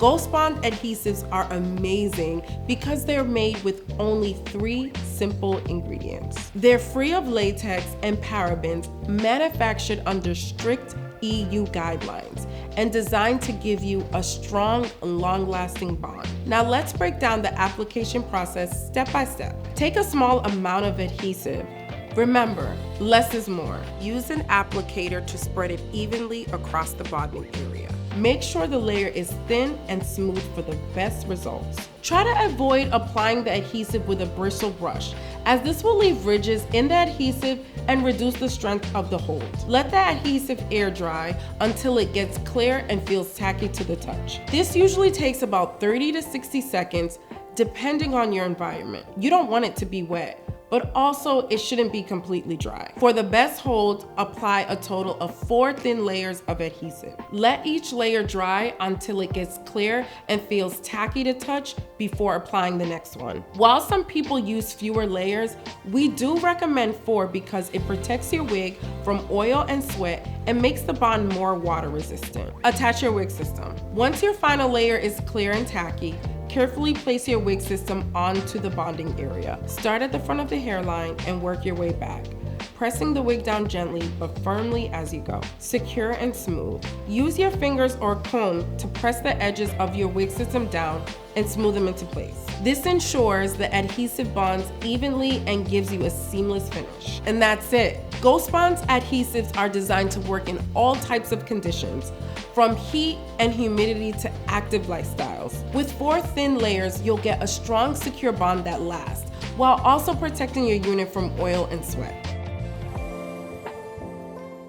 GhostBond adhesives are amazing because they're made with only 3 simple ingredients. They're free of latex and parabens, manufactured under strict EU guidelines, and designed to give you a strong, long-lasting bond. Now let's break down the application process step by step. Take a small amount of adhesive. Remember, less is more. Use an applicator to spread it evenly across the bonding area. Make sure the layer is thin and smooth for the best results. Try to avoid applying the adhesive with a bristle brush, as this will leave ridges in the adhesive and reduce the strength of the hold. Let the adhesive air dry until it gets clear and feels tacky to the touch. This usually takes about 30 to 60 seconds, depending on your environment. You don't want it to be wet, but also it shouldn't be completely dry. For the best hold, apply a total of 4 thin layers of adhesive. Let each layer dry until it gets clear and feels tacky to touch before applying the next one. While some people use fewer layers, we do recommend 4 because it protects your wig from oil and sweat and makes the bond more water resistant. Attach your wig system. Once your final layer is clear and tacky, carefully place your wig system onto the bonding area. Start at the front of the hairline and work your way back, pressing the wig down gently but firmly as you go. Secure and smooth. Use your fingers or comb to press the edges of your wig system down and smooth them into place. This ensures the adhesive bonds evenly and gives you a seamless finish. And that's it. GhostBond's adhesives are designed to work in all types of conditions, from heat and humidity to active lifestyles. With 4 thin layers, you'll get a strong, secure bond that lasts, while also protecting your unit from oil and sweat.